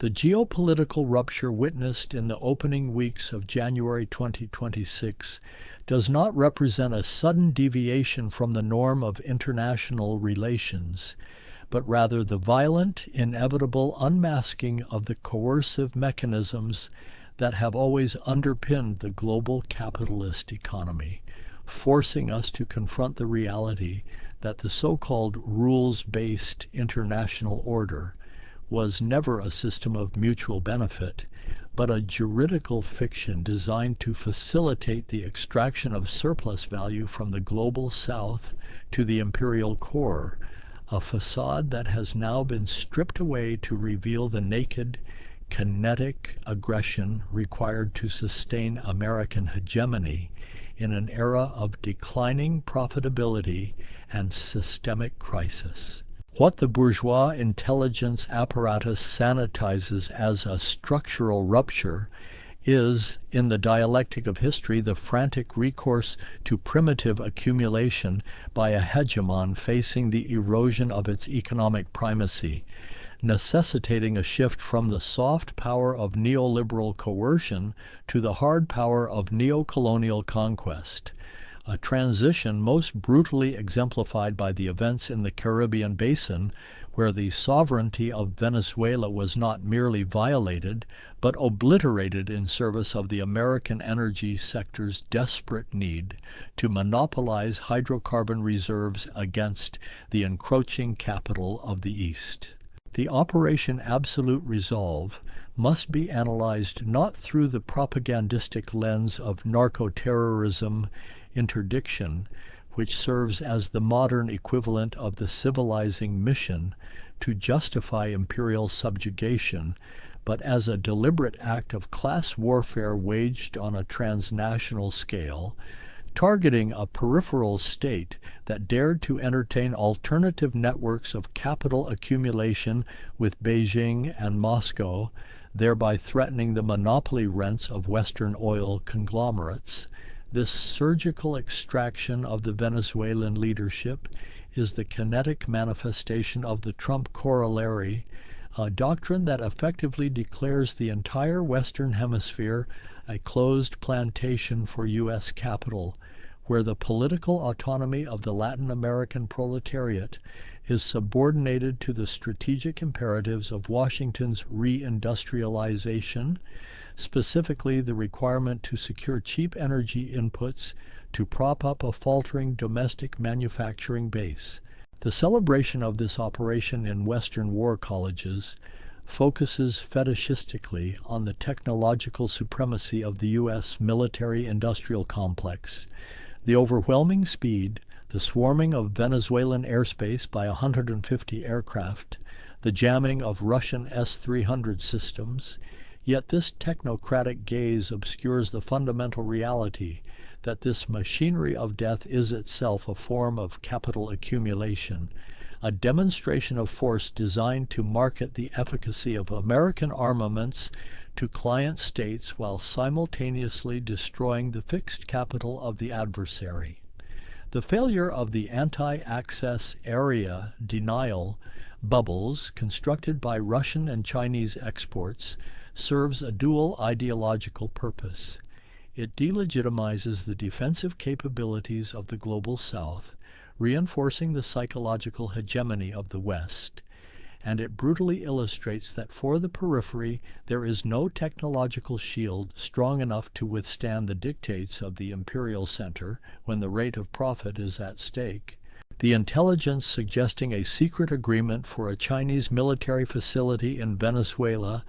The geopolitical rupture witnessed in the opening weeks of January 2026 does not represent a sudden deviation from the norm of international relations, but rather the violent, inevitable unmasking of the coercive mechanisms that have always underpinned the global capitalist economy, forcing us to confront the reality that the so-called rules-based international order was never a system of mutual benefit, but a juridical fiction designed to facilitate the extraction of surplus value from the global south to the imperial core, a facade that has now been stripped away to reveal the naked, kinetic aggression required to sustain American hegemony in an era of declining profitability and systemic crisis. What the bourgeois intelligence apparatus sanitizes as a structural rupture is, in the dialectic of history, the frantic recourse to primitive accumulation by a hegemon facing the erosion of its economic primacy, necessitating a shift from the soft power of neoliberal coercion to the hard power of neocolonial conquest, a transition most brutally exemplified by the events in the Caribbean basin, where the sovereignty of Venezuela was not merely violated, but obliterated in service of the American energy sector's desperate need to monopolize hydrocarbon reserves against the encroaching capital of the East. The Operation Absolute Resolve must be analyzed not through the propagandistic lens of narco-terrorism interdiction, which serves as the modern equivalent of the civilizing mission to justify imperial subjugation, but as a deliberate act of class warfare waged on a transnational scale, targeting a peripheral state that dared to entertain alternative networks of capital accumulation with Beijing and Moscow, thereby threatening the monopoly rents of Western oil conglomerates. This surgical extraction of the Venezuelan leadership is the kinetic manifestation of the Trump corollary, a doctrine that effectively declares the entire Western Hemisphere a closed plantation for U.S. capital, where the political autonomy of the Latin American proletariat is subordinated to the strategic imperatives of Washington's reindustrialization, specifically the requirement to secure cheap energy inputs to prop up a faltering domestic manufacturing base. The celebration of this operation in Western war colleges focuses fetishistically on the technological supremacy of the U.S. military-industrial complex, the overwhelming speed, the swarming of Venezuelan airspace by 150 aircraft, the jamming of Russian S-300 systems. Yet this technocratic gaze obscures the fundamental reality that this machinery of death is itself a form of capital accumulation, a demonstration of force designed to market the efficacy of American armaments to client states while simultaneously destroying the fixed capital of the adversary. The failure of the anti-access area denial bubbles constructed by Russian and Chinese exports serves a dual ideological purpose. It delegitimizes the defensive capabilities of the global South, reinforcing the psychological hegemony of the West, and it brutally illustrates that for the periphery there is no technological shield strong enough to withstand the dictates of the imperial center when the rate of profit is at stake. The intelligence suggesting a secret agreement for a Chinese military facility in Venezuela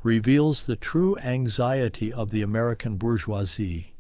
reveals the true anxiety of the American bourgeoisie,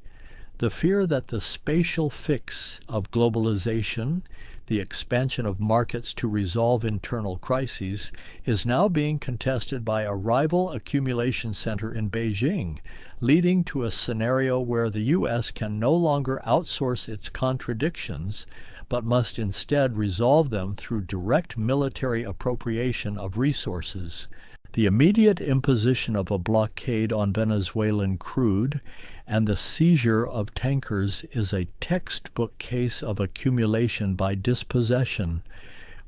the fear that the spatial fix of globalization, the expansion of markets to resolve internal crises, is now being contested by a rival accumulation center in Beijing, leading to a scenario where the U.S. can no longer outsource its contradictions, but must instead resolve them through direct military appropriation of resources. The immediate imposition of a blockade on Venezuelan crude and the seizure of tankers is a textbook case of accumulation by dispossession,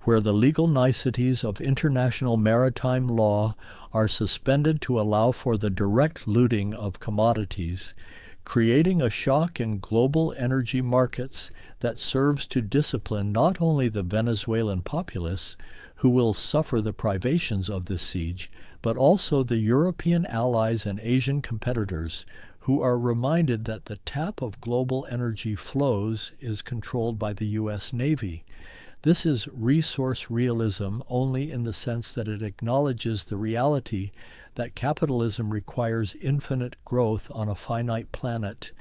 where the legal niceties of international maritime law are suspended to allow for the direct looting of commodities, creating a shock in global energy markets that serves to discipline not only the Venezuelan populace, who will suffer the privations of this siege, but also the European allies and Asian competitors, who are reminded that the tap of global energy flows is controlled by the U.S. Navy. This is resource realism only in the sense that it acknowledges the reality that capitalism requires infinite growth on a finite planet,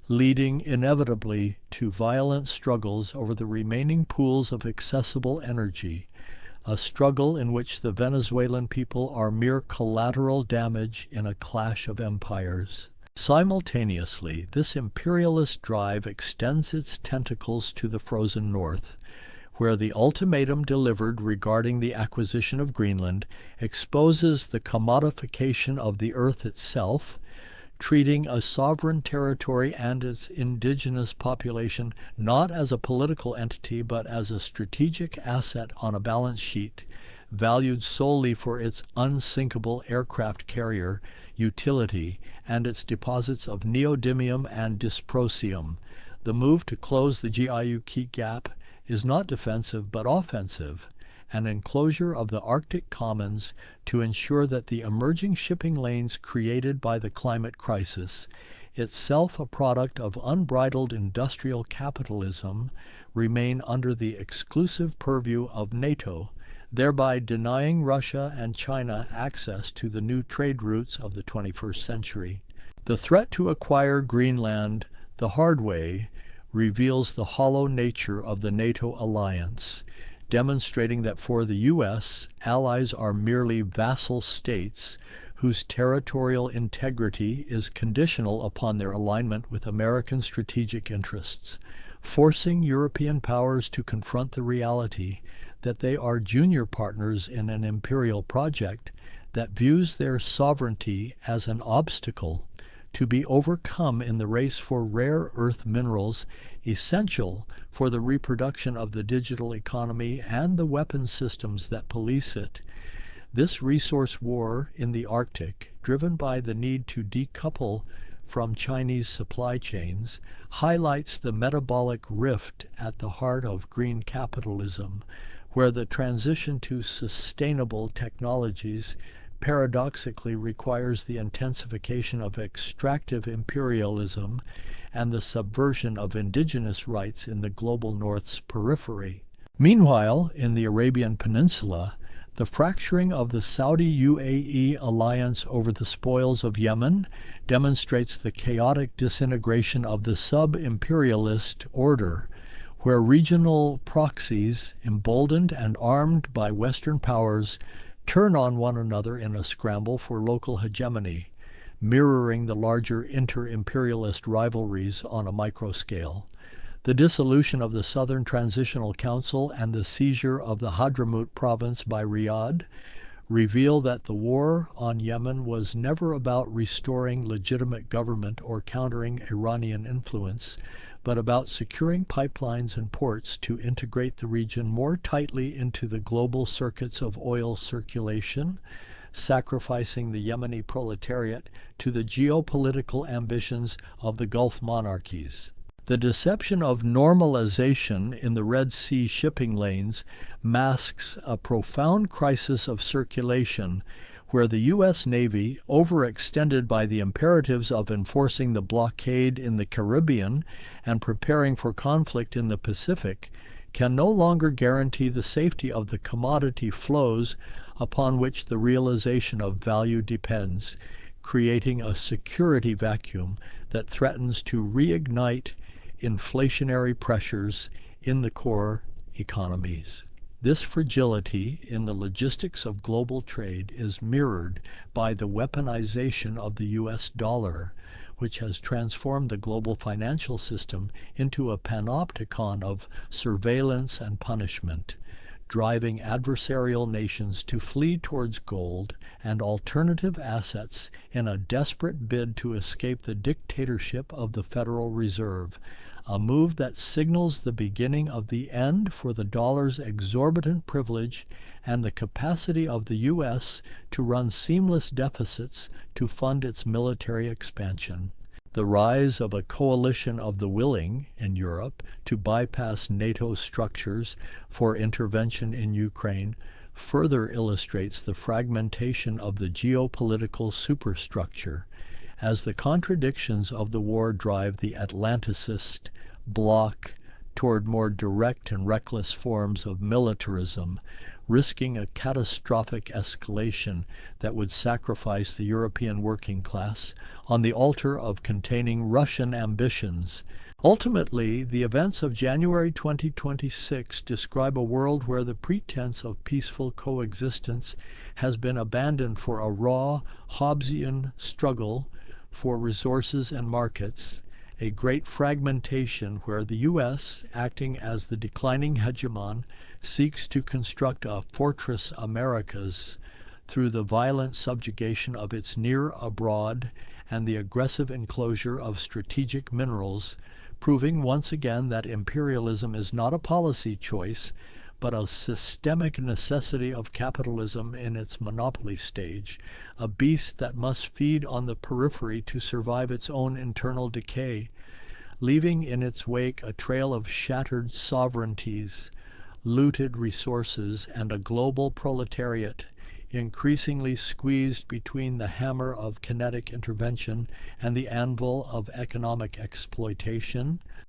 leading inevitably to violent struggles over the remaining pools of accessible energy, a struggle in which the Venezuelan people are mere collateral damage in a clash of empires. Simultaneously, this imperialist drive extends its tentacles to the frozen north, where the ultimatum delivered regarding the acquisition of Greenland exposes the commodification of the earth itself, treating a sovereign territory and its indigenous population not as a political entity but as a strategic asset on a balance sheet, valued solely for its unsinkable aircraft carrier utility and its deposits of neodymium and dysprosium. The move to close the GIUK gap is not defensive but offensive, an enclosure of the Arctic commons to ensure that the emerging shipping lanes created by the climate crisis, itself a product of unbridled industrial capitalism, remain under the exclusive purview of NATO, thereby denying Russia and China access to the new trade routes of the 21st century. The threat to acquire Greenland the hard way reveals the hollow nature of the NATO alliance, demonstrating that for the U.S., allies are merely vassal states whose territorial integrity is conditional upon their alignment with American strategic interests, forcing European powers to confront the reality that they are junior partners in an imperial project that views their sovereignty as an obstacle to be overcome in the race for rare earth minerals essential for the reproduction of the digital economy and the weapons systems that police it. This resource war in the Arctic, driven by the need to decouple from Chinese supply chains, highlights the metabolic rift at the heart of green capitalism, where the transition to sustainable technologies paradoxically requires the intensification of extractive imperialism and the subversion of indigenous rights in the global North's periphery. Meanwhile, in the Arabian Peninsula, the fracturing of the Saudi-UAE alliance over the spoils of Yemen demonstrates the chaotic disintegration of the sub-imperialist order, where regional proxies, emboldened and armed by Western powers, turn on one another in a scramble for local hegemony, mirroring the larger inter-imperialist rivalries on a microscale. The dissolution of the Southern Transitional Council and the seizure of the Hadramaut province by Riyadh reveal that the war on Yemen was never about restoring legitimate government or countering Iranian influence, but about securing pipelines and ports to integrate the region more tightly into the global circuits of oil circulation, sacrificing the Yemeni proletariat to the geopolitical ambitions of the Gulf monarchies. The deception of normalization in the Red Sea shipping lanes masks a profound crisis of circulation where the U.S. Navy, overextended by the imperatives of enforcing the blockade in the Caribbean and preparing for conflict in the Pacific, can no longer guarantee the safety of the commodity flows upon which the realization of value depends, creating a security vacuum that threatens to reignite inflationary pressures in the core economies. This fragility in the logistics of global trade is mirrored by the weaponization of the U.S. dollar, which has transformed the global financial system into a panopticon of surveillance and punishment, driving adversarial nations to flee towards gold and alternative assets in a desperate bid to escape the dictatorship of the Federal Reserve, a move that signals the beginning of the end for the dollar's exorbitant privilege and the capacity of the U.S. to run seamless deficits to fund its military expansion. The rise of a coalition of the willing in Europe to bypass NATO structures for intervention in Ukraine further illustrates the fragmentation of the geopolitical superstructure, as the contradictions of the war drive the Atlanticist bloc toward more direct and reckless forms of militarism, risking a catastrophic escalation that would sacrifice the European working class on the altar of containing Russian ambitions. Ultimately, the events of January 2026 describe a world where the pretense of peaceful coexistence has been abandoned for a raw, Hobbesian struggle for resources and markets, a great fragmentation where the U.S., acting as the declining hegemon, seeks to construct a fortress Americas through the violent subjugation of its near abroad and the aggressive enclosure of strategic minerals, proving once again that imperialism is not a policy choice, but a systemic necessity of capitalism in its monopoly stage, a beast that must feed on the periphery to survive its own internal decay, leaving in its wake a trail of shattered sovereignties, looted resources, and a global proletariat increasingly squeezed between the hammer of kinetic intervention and the anvil of economic exploitation.